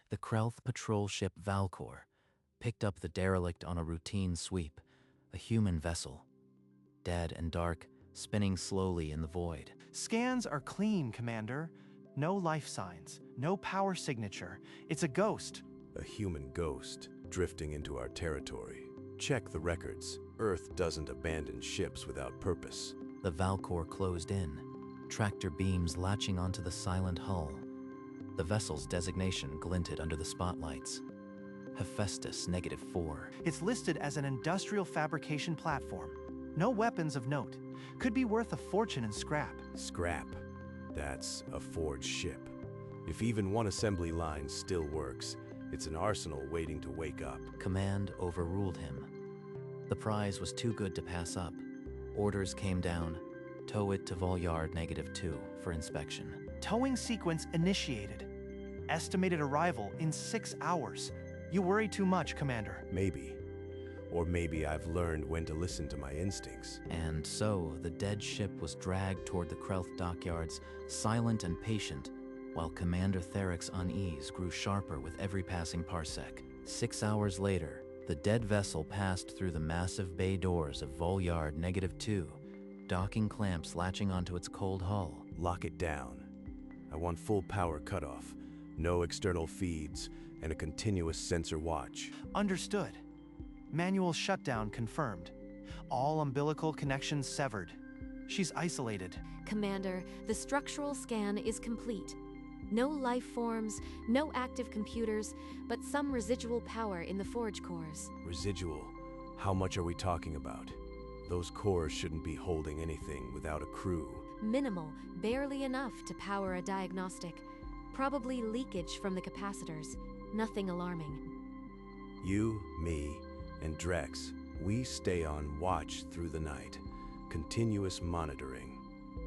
The Krelth patrol ship Valkor picked up the derelict on a routine sweep, a human vessel. Dead and dark, spinning slowly in the void. Scans are clean, Commander. No life signs, no power signature. It's a ghost. A human ghost drifting into our territory. Check the records. Earth doesn't abandon ships without purpose. The Valkor closed in, tractor beams latching onto the silent hull. The vessel's designation glinted under the spotlights. Hephaestus -4. It's listed as an industrial fabrication platform. No weapons of note. Could be worth a fortune in scrap. Scrap. That's a forged ship. If even one assembly line still works, it's an arsenal waiting to wake up. Command overruled him. The prize was too good to pass up. Orders came down. Tow it to Vol Yard -2 for inspection. Towing sequence initiated. Estimated arrival in 6 hours. You worry too much, Commander. Maybe. Or maybe I've learned when to listen to my instincts. And so the dead ship was dragged toward the Krelth dockyards, silent and patient, while Commander Therek's unease grew sharper with every passing parsec. 6 hours later, the dead vessel passed through the massive bay doors of Vol Yard -2, docking clamps latching onto its cold hull. Lock it down. I want full power cutoff, no external feeds, and a continuous sensor watch. Understood. Manual shutdown confirmed. All umbilical connections severed. She's isolated. Commander, the structural scan is complete. No life forms, no active computers, but some residual power in the forge cores. Residual. How much are we talking about? Those cores shouldn't be holding anything without a crew. Minimal, barely enough to power a diagnostic. Probably leakage from the capacitors. Nothing alarming. You, me, and Drex, we stay on watch through the night. Continuous monitoring.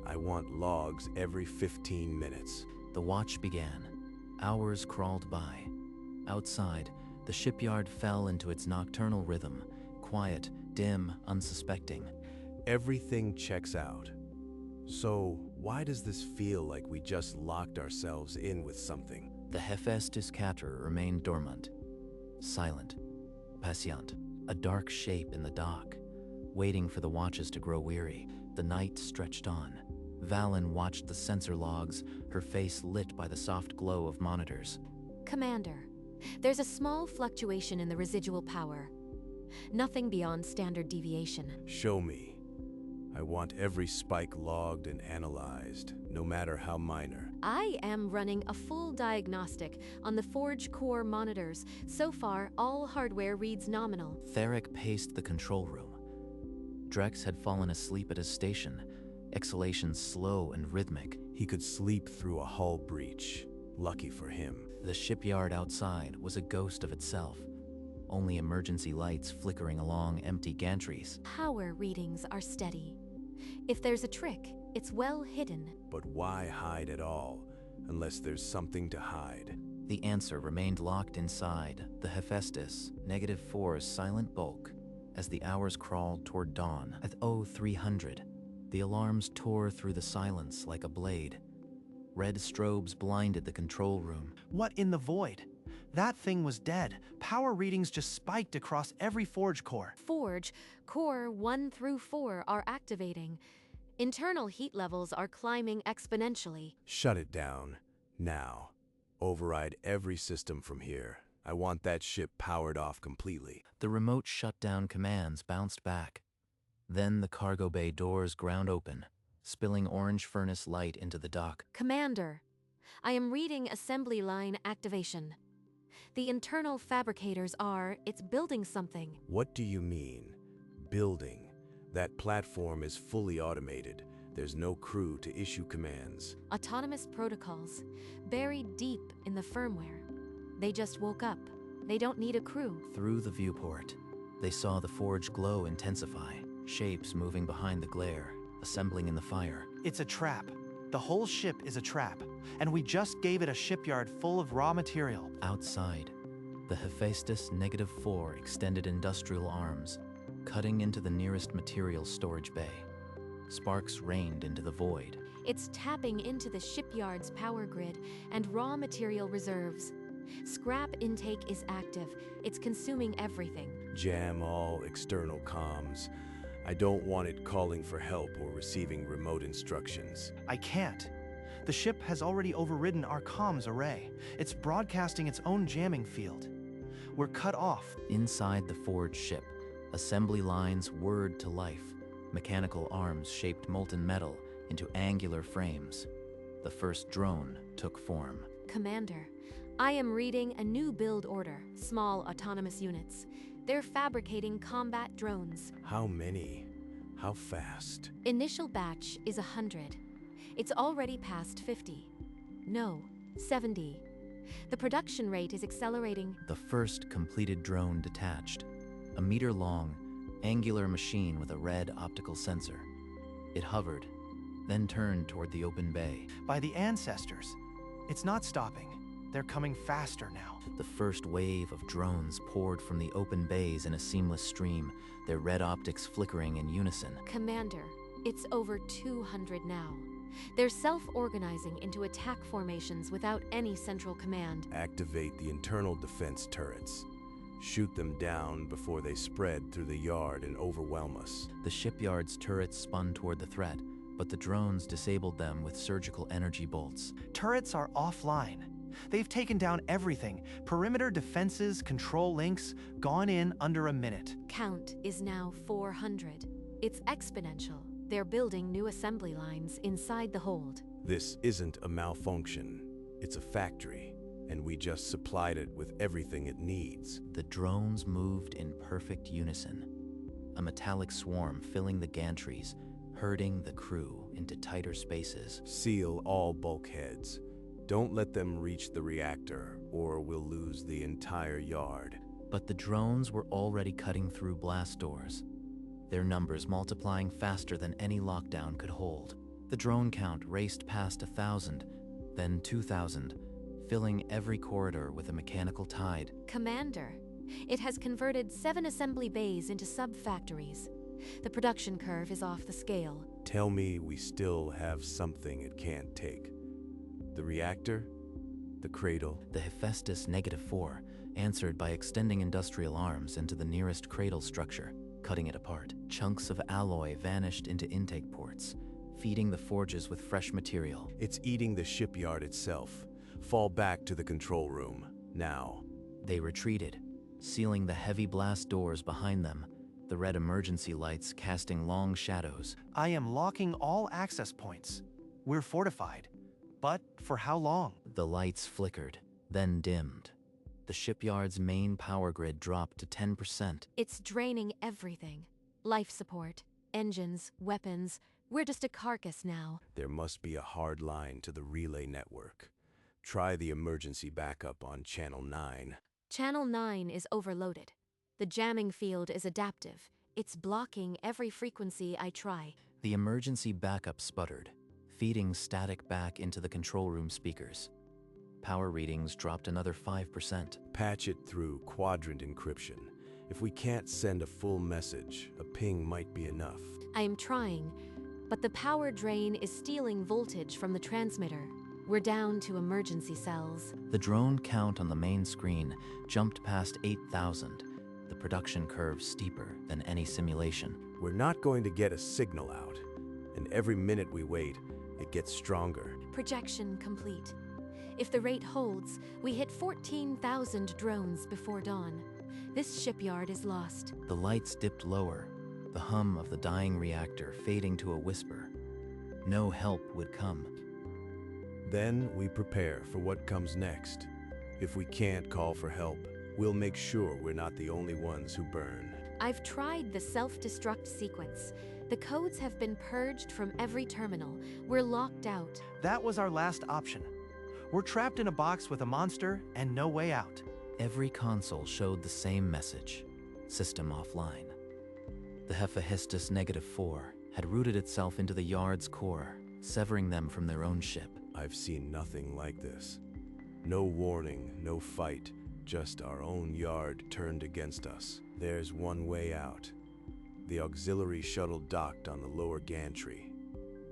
I want logs every 15 minutes. The watch began. Hours crawled by. Outside, the shipyard fell into its nocturnal rhythm, quiet, dim, unsuspecting. Everything checks out. So, why does this feel like we just locked ourselves in with something? The Hephaestus cutter remained dormant, silent, patient, a dark shape in the dock, waiting for the watches to grow weary. The night stretched on. Valen watched the sensor logs, her face lit by the soft glow of monitors. Commander, there's a small fluctuation in the residual power. Nothing beyond standard deviation. Show me. I want every spike logged and analyzed, no matter how minor. I am running a full diagnostic on the forge core monitors. So far, all hardware reads nominal. Therek paced the control room. Drex had fallen asleep at his station, exhalations slow and rhythmic. He could sleep through a hull breach. Lucky for him. The shipyard outside was a ghost of itself, only emergency lights flickering along empty gantries. Power readings are steady. If there's a trick, it's well hidden. But why hide at all, unless there's something to hide? The answer remained locked inside the Hephaestus -4's silent bulk as the hours crawled toward dawn. At 0300, the alarms tore through the silence like a blade. Red strobes blinded the control room. What in the void? That thing was dead. Power readings just spiked across every forge core. Forge, core 1 through 4 are activating. Internal heat levels are climbing exponentially. Shut it down. Now. Override every system from here. I want that ship powered off completely. The remote shutdown commands bounced back. Then the cargo bay doors ground open, spilling orange furnace light into the dock. Commander, I am reading assembly line activation. The internal fabricators it's building something. What do you mean? Building. That platform is fully automated. There's no crew to issue commands. Autonomous protocols, buried deep in the firmware. They just woke up. They don't need a crew. Through the viewport, they saw the forge glow intensify, shapes moving behind the glare, assembling in the fire. It's a trap. The whole ship is a trap, and we just gave it a shipyard full of raw material. Outside, the Hephaestus -4 extended industrial arms, cutting into the nearest material storage bay. Sparks rained into the void. It's tapping into the shipyard's power grid and raw material reserves. Scrap intake is active. It's consuming everything. Jam all external comms. I don't want it calling for help or receiving remote instructions. I can't. The ship has already overridden our comms array. It's broadcasting its own jamming field. We're cut off. Inside the forged ship, assembly lines whirred to life. Mechanical arms shaped molten metal into angular frames. The first drone took form. Commander, I am reading a new build order, small autonomous units. They're fabricating combat drones. How many? How fast? Initial batch is 100. It's already past 50. No, 70. The production rate is accelerating. The first completed drone detached. A meter-long, angular machine with a red optical sensor. It hovered, then turned toward the open bay. By the ancestors. It's not stopping. They're coming faster now. The first wave of drones poured from the open bays in a seamless stream, their red optics flickering in unison. Commander, it's over 200 now. They're self-organizing into attack formations without any central command. Activate the internal defense turrets. Shoot them down before they spread through the yard and overwhelm us. The shipyard's turrets spun toward the threat, but the drones disabled them with surgical energy bolts. Turrets are offline. They've taken down everything. Perimeter defenses, control links, gone in under a minute. Count is now 400. It's exponential. They're building new assembly lines inside the hold. This isn't a malfunction. It's a factory, and we just supplied it with everything it needs. The drones moved in perfect unison. A metallic swarm filling the gantries, herding the crew into tighter spaces. Seal all bulkheads. Don't let them reach the reactor, or we'll lose the entire yard. But the drones were already cutting through blast doors, their numbers multiplying faster than any lockdown could hold. The drone count raced past 1,000, then 2,000, filling every corridor with a mechanical tide. Commander, it has converted 7 assembly bays into sub-factories. The production curve is off the scale. Tell me we still have something it can't take. The reactor? The cradle? The Hephaestus -4 answered by extending industrial arms into the nearest cradle structure, cutting it apart. Chunks of alloy vanished into intake ports, feeding the forges with fresh material. It's eating the shipyard itself. Fall back to the control room, now. They retreated, sealing the heavy blast doors behind them, the red emergency lights casting long shadows. I am locking all access points. We're fortified. But for how long? The lights flickered, then dimmed. The shipyard's main power grid dropped to 10%. It's draining everything. Life support, engines, weapons. We're just a carcass now. There must be a hard line to the relay network. Try the emergency backup on Channel 9. Channel 9 is overloaded. The jamming field is adaptive. It's blocking every frequency I try. The emergency backup sputtered, feeding static back into the control room speakers. Power readings dropped another 5%. Patch it through quadrant encryption. If we can't send a full message, a ping might be enough. I am trying, but the power drain is stealing voltage from the transmitter. We're down to emergency cells. The drone count on the main screen jumped past 8,000, the production curve steeper than any simulation. We're not going to get a signal out, and every minute we wait, it gets stronger. Projection complete. If the rate holds, we hit 14,000 drones before dawn. This shipyard is lost. The lights dipped lower, the hum of the dying reactor fading to a whisper. No help would come. Then we prepare for what comes next. If we can't call for help, we'll make sure we're not the only ones who burn. I've tried the self-destruct sequence. The codes have been purged from every terminal. We're locked out. That was our last option. We're trapped in a box with a monster and no way out. Every console showed the same message: system offline. The Hephaestus -4 had rooted itself into the yard's core, severing them from their own ship. I've seen nothing like this. No warning, no fight, just our own yard turned against us. There's one way out. The auxiliary shuttle docked on the lower gantry.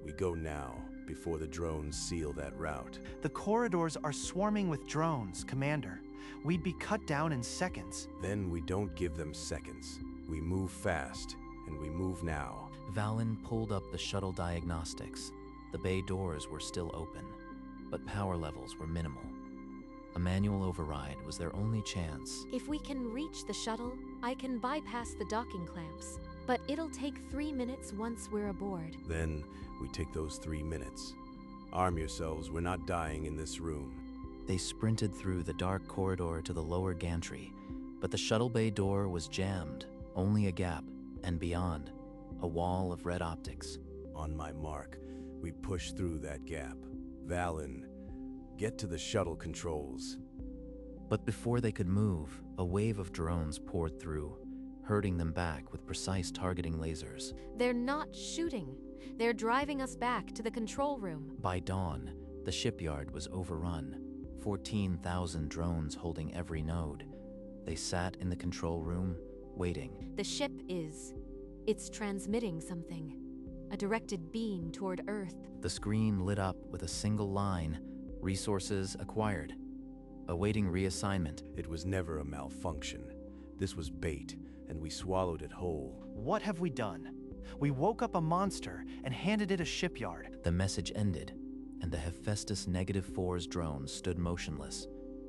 We go now, before the drones seal that route. The corridors are swarming with drones, Commander. We'd be cut down in seconds. Then we don't give them seconds. We move fast, and we move now. Valen pulled up the shuttle diagnostics. The bay doors were still open, but power levels were minimal. A manual override was their only chance. If we can reach the shuttle, I can bypass the docking clamps. But it'll take 3 minutes once we're aboard. Then we take those 3 minutes. Arm yourselves, we're not dying in this room. They sprinted through the dark corridor to the lower gantry, but the shuttle bay door was jammed. Only a gap, and beyond, a wall of red optics. On my mark, we push through that gap. Valen, get to the shuttle controls. But before they could move, a wave of drones poured through, herding them back with precise targeting lasers. They're not shooting. They're driving us back to the control room. By dawn, the shipyard was overrun. 14,000 drones holding every node. They sat in the control room, waiting. The ship is. It's transmitting something. A directed beam toward Earth. The screen lit up with a single line: resources acquired. Awaiting reassignment. It was never a malfunction. This was bait, and we swallowed it whole. What have we done? We woke up a monster and handed it a shipyard. The message ended, and the Hephaestus -4's drone stood motionless,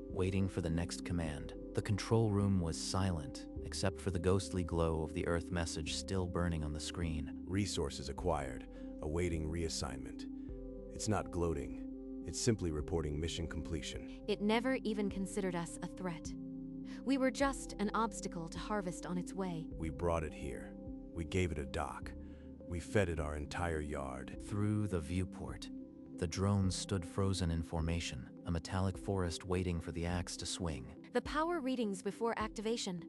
waiting for the next command. The control room was silent, except for the ghostly glow of the Earth message still burning on the screen. Resources acquired, awaiting reassignment. It's not gloating. It's simply reporting mission completion. It never even considered us a threat. We were just an obstacle to harvest on its way. We brought it here. We gave it a dock. We fed it our entire yard. Through the viewport, the drone stood frozen in formation, a metallic forest waiting for the axe to swing. The power readings before activation.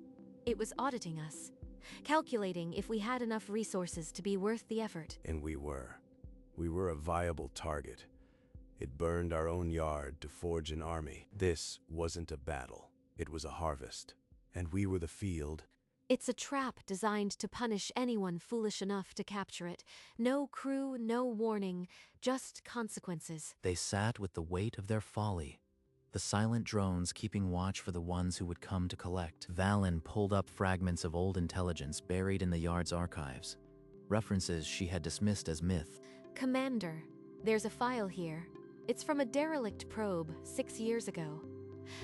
It was auditing us, calculating if we had enough resources to be worth the effort. And we were. We were a viable target. It burned our own yard to forge an army. This wasn't a battle. It was a harvest. And we were the field. It's a trap designed to punish anyone foolish enough to capture it. No crew, no warning, just consequences. They sat with the weight of their folly, the silent drones keeping watch for the ones who would come to collect. Valen pulled up fragments of old intelligence buried in the yard's archives, references she had dismissed as myth. Commander, there's a file here. It's from a derelict probe 6 years ago.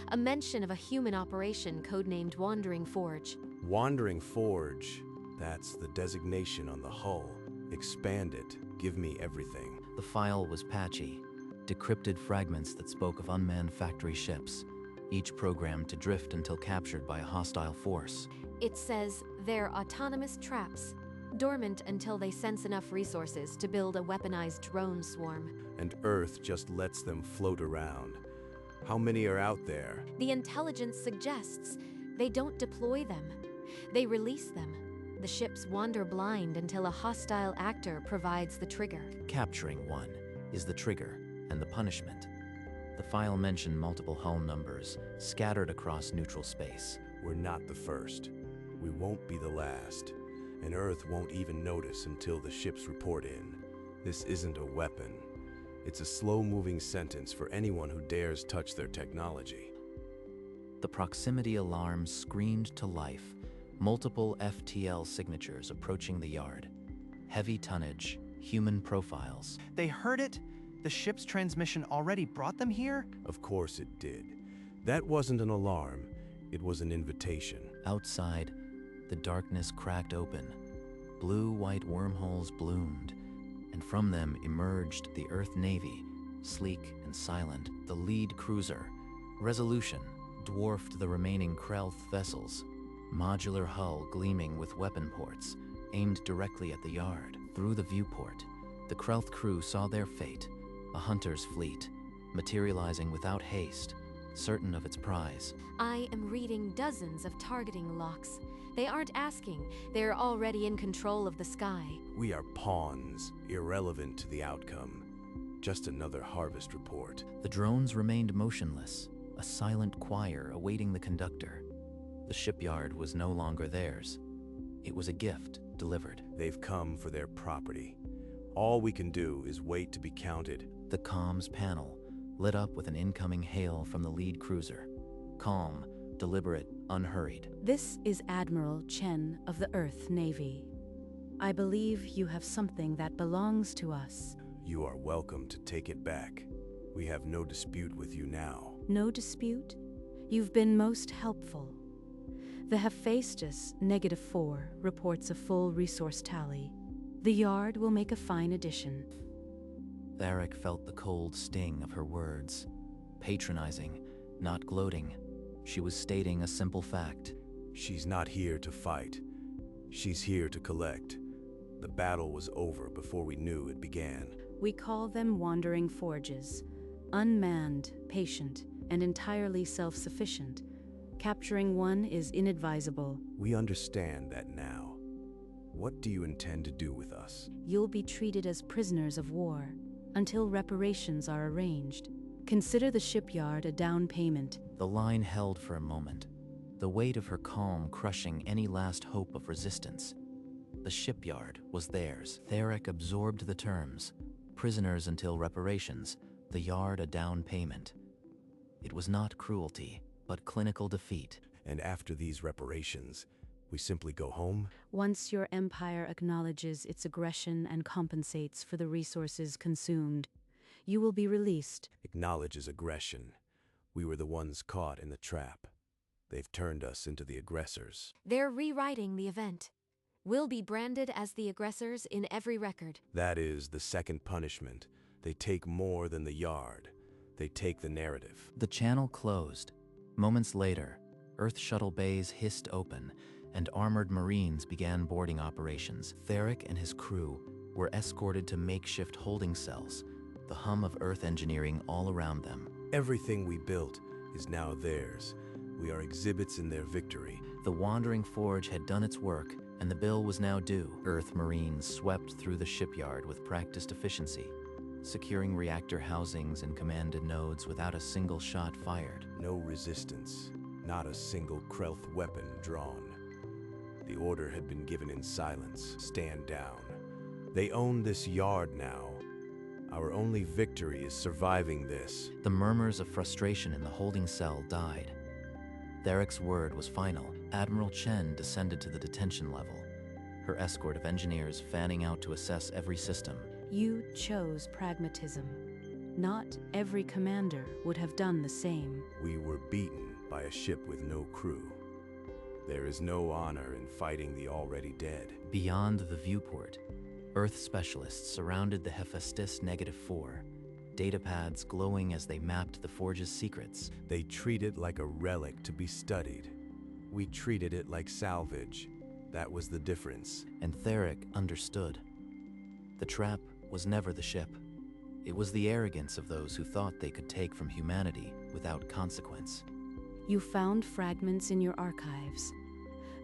A mention of a human operation codenamed Wandering Forge. Wandering Forge. That's the designation on the hull. Expand it. Give me everything. The file was patchy, decrypted fragments that spoke of unmanned factory ships, each programmed to drift until captured by a hostile force. It says they're autonomous traps, dormant until they sense enough resources to build a weaponized drone swarm. And Earth just lets them float around. How many are out there? The intelligence suggests they don't deploy them. They release them. The ships wander blind until a hostile actor provides the trigger. Capturing one is the trigger and the punishment. The file mentioned multiple hull numbers scattered across neutral space. We're not the first. We won't be the last. And Earth won't even notice until the ships report in. This isn't a weapon. It's a slow-moving sentence for anyone who dares touch their technology. The proximity alarm screamed to life, multiple FTL signatures approaching the yard. Heavy tonnage, human profiles. They heard it? The ship's transmission already brought them here? Of course it did. That wasn't an alarm. It was an invitation. Outside, the darkness cracked open. Blue-white wormholes bloomed, and from them emerged the Earth Navy, sleek and silent. The lead cruiser, Resolution, dwarfed the remaining Krelth vessels, modular hull gleaming with weapon ports, aimed directly at the yard. Through the viewport, the Krelth crew saw their fate, a hunter's fleet, materializing without haste, certain of its prize. I am reading dozens of targeting locks. They aren't asking, they're already in control of the sky. We are pawns, irrelevant to the outcome. Just another harvest report. The drones remained motionless, a silent choir awaiting the conductor. The shipyard was no longer theirs. It was a gift delivered. They've come for their property. All we can do is wait to be counted. The comms panel lit up with an incoming hail from the lead cruiser. calm, deliberate, unhurried. This is Admiral Chen of the Earth Navy. I believe you have something that belongs to us. You are welcome to take it back. We have no dispute with you now. No dispute? You've been most helpful. The Hephaestus -4 reports a full resource tally. The yard will make a fine addition. Theric felt the cold sting of her words. Patronizing, not gloating. She was stating a simple fact. She's not here to fight. She's here to collect. The battle was over before we knew it began. We call them wandering forges. Unmanned, patient, and entirely self-sufficient. Capturing one is inadvisable. We understand that now. What do you intend to do with us? You'll be treated as prisoners of war until reparations are arranged. Consider the shipyard a down payment. The line held for a moment, the weight of her calm crushing any last hope of resistance. The shipyard was theirs. Theric absorbed the terms. Prisoners until reparations, the yard a down payment. It was not cruelty, but clinical defeat. And after these reparations, we simply go home? Once your empire acknowledges its aggression and compensates for the resources consumed, you will be released. Acknowledges aggression. We were the ones caught in the trap. They've turned us into the aggressors. They're rewriting the event. We'll be branded as the aggressors in every record. That is the second punishment. They take more than the yard. They take the narrative. The channel closed. Moments later, Earth shuttle bays hissed open, and armored Marines began boarding operations. Theric and his crew were escorted to makeshift holding cells, the hum of Earth engineering all around them. Everything we built is now theirs. We are exhibits in their victory. The Wandering Forge had done its work, and the bill was now due. Earth Marines swept through the shipyard with practiced efficiency, securing reactor housings and commanded nodes without a single shot fired. No resistance, not a single Krelth weapon drawn. The order had been given in silence. Stand down. They own this yard now. Our only victory is surviving this. The murmurs of frustration in the holding cell died. Theric's word was final. Admiral Chen descended to the detention level, her escort of engineers fanning out to assess every system. You chose pragmatism. Not every commander would have done the same. We were beaten by a ship with no crew. There is no honor in fighting the already dead. Beyond the viewport, Earth specialists surrounded the Hephaestus -4, datapads glowing as they mapped the forge's secrets. They treat it like a relic to be studied. We treated it like salvage. That was the difference. And Theric understood. The trap was never the ship. It was the arrogance of those who thought they could take from humanity without consequence. You found fragments in your archives.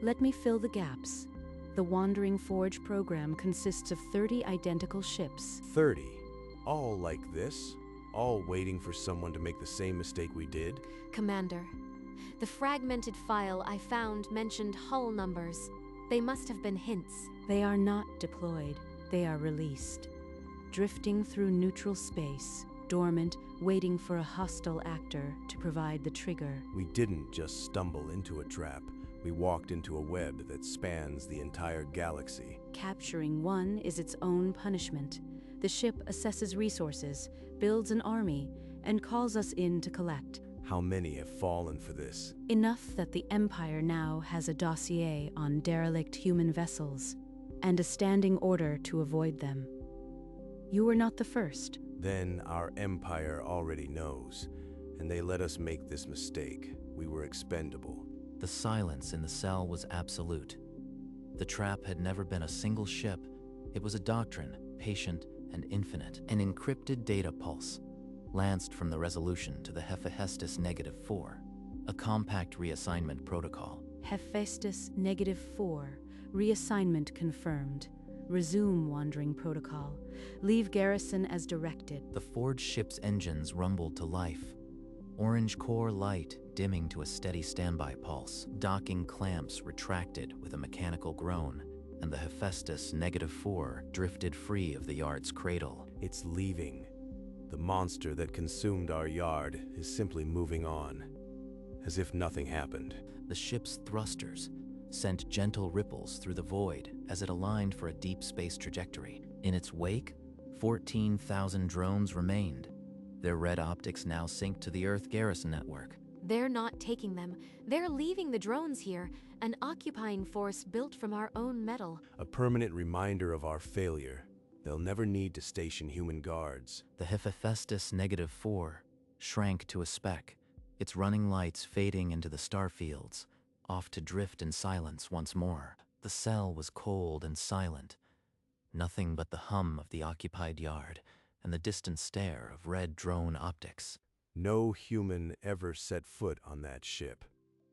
Let me fill the gaps. The Wandering Forge program consists of 30 identical ships. 30? All like this? All waiting for someone to make the same mistake we did? Commander, the fragmented file I found mentioned hull numbers. They must have been hints. They are not deployed. They are released. Drifting through neutral space, dormant, waiting for a hostile actor to provide the trigger. We didn't just stumble into a trap. We walked into a web that spans the entire galaxy. Capturing one is its own punishment. The ship assesses resources, builds an army, and calls us in to collect. How many have fallen for this? Enough that the Empire now has a dossier on derelict human vessels, and a standing order to avoid them. You were not the first. Then our Empire already knows, and they let us make this mistake. We were expendable. The silence in the cell was absolute. The trap had never been a single ship. It was a doctrine, patient and infinite. An encrypted data pulse lanced from the resolution to the Hephaestus -4, a compact reassignment protocol. Hephaestus -4, reassignment confirmed. Resume wandering protocol. Leave garrison as directed. The forged ship's engines rumbled to life. Orange core light dimming to a steady standby pulse. Docking clamps retracted with a mechanical groan, and the Hephaestus -4 drifted free of the yard's cradle. It's leaving. The monster that consumed our yard is simply moving on. as if nothing happened. The ship's thrusters sent gentle ripples through the void as it aligned for a deep space trajectory. In its wake, 14,000 drones remained. Their red optics now synced to the Earth garrison network. They're not taking them. They're leaving the drones here, an occupying force built from our own metal. A permanent reminder of our failure. They'll never need to station human guards. The Hephaestus -4 shrank to a speck, its running lights fading into the star fields, off to drift in silence once more. The cell was cold and silent. Nothing but the hum of the occupied yard and the distant stare of red drone optics. No human ever set foot on that ship.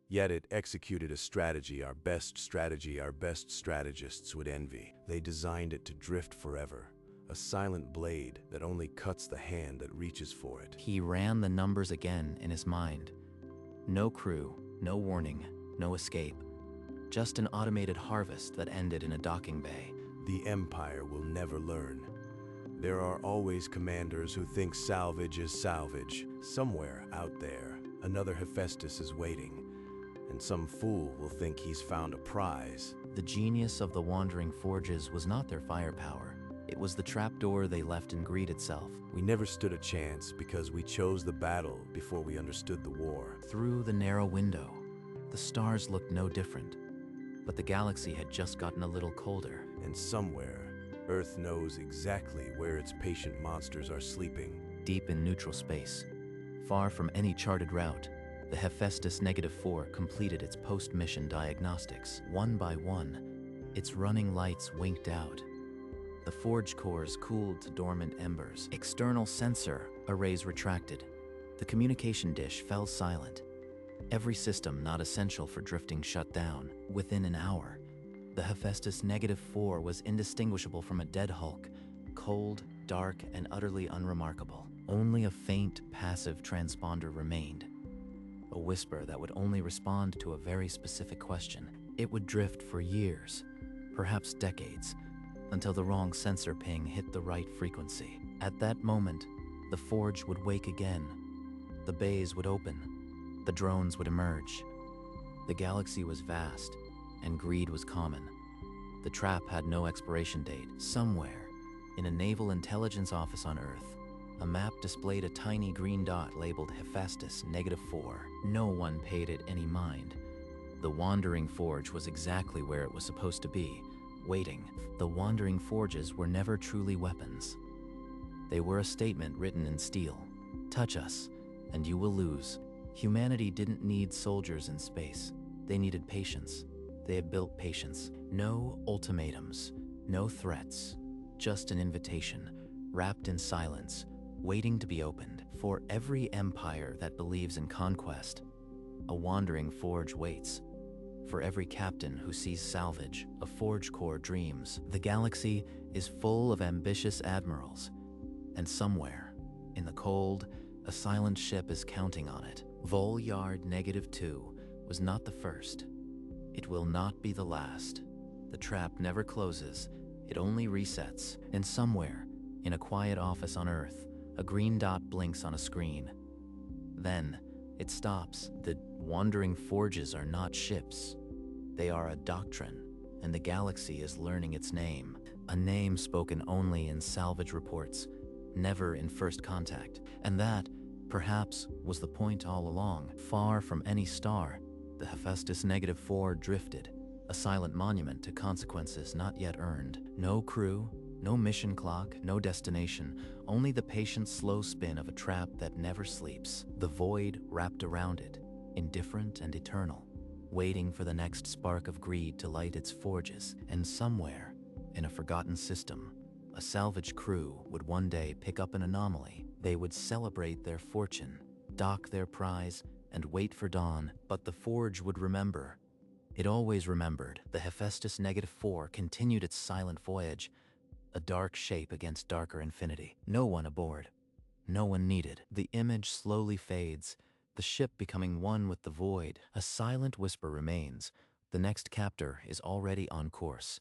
Yet it executed a strategy our best strategists would envy. They designed it to drift forever, a silent blade that only cuts the hand that reaches for it. He ran the numbers again in his mind. No crew, no warning, no escape. Just an automated harvest that ended in a docking bay. The Empire will never learn. There are always commanders who think salvage is salvage. Somewhere out there, another Hephaestus is waiting, and some fool will think he's found a prize. The genius of the Wandering Forges was not their firepower. It was the trapdoor they left in greed itself. We never stood a chance because we chose the battle before we understood the war. Through the narrow window, the stars looked no different, but the galaxy had just gotten a little colder. And somewhere, Earth knows exactly where its patient monsters are sleeping. Deep in neutral space, far from any charted route, the Hephaestus -4 completed its post-mission diagnostics. One by one, its running lights winked out. The forge cores cooled to dormant embers. External sensor arrays retracted. The communication dish fell silent. Every system not essential for drifting shut down. Within an hour, the Hephaestus -4 was indistinguishable from a dead hulk, cold, dark, and utterly unremarkable. Only a faint, passive transponder remained. A whisper that would only respond to a very specific question. It would drift for years, perhaps decades, until the wrong sensor ping hit the right frequency. At that moment, the forge would wake again. The bays would open. The drones would emerge. The galaxy was vast, and greed was common. The trap had no expiration date. Somewhere, in a naval intelligence office on Earth, a map displayed a tiny green dot labeled Hephaestus -4. No one paid it any mind. The Wandering Forge was exactly where it was supposed to be, waiting. The Wandering Forges were never truly weapons. They were a statement written in steel. Touch us, and you will lose. Humanity didn't need soldiers in space. They needed patience. They had built patience. No ultimatums, no threats, just an invitation, wrapped in silence, waiting to be opened. For every empire that believes in conquest, a Wandering Forge waits. For every captain who sees salvage, a forge core dreams. The galaxy is full of ambitious admirals, and somewhere, in the cold, a silent ship is counting on it. Vol Yard -2 was not the first. It will not be the last. The trap never closes, it only resets. And somewhere, in a quiet office on Earth, a green dot blinks on a screen. Then, it stops. The Wandering Forges are not ships. They are a doctrine, and the galaxy is learning its name. A name spoken only in salvage reports, never in first contact. And that, perhaps, was the point all along. Far from any star, the Hephaestus -4 drifted, a silent monument to consequences not yet earned. No crew, no mission clock, no destination, only the patient slow spin of a trap that never sleeps. The void wrapped around it, indifferent and eternal, waiting for the next spark of greed to light its forges. And somewhere, in a forgotten system, a salvage crew would one day pick up an anomaly. They would celebrate their fortune, dock their prize, and wait for dawn. But the forge would remember. It always remembered. The Hephaestus -4 continued its silent voyage, a dark shape against darker infinity. No one aboard. No one needed. The image slowly fades, the ship becoming one with the void. A silent whisper remains. The next captor is already on course.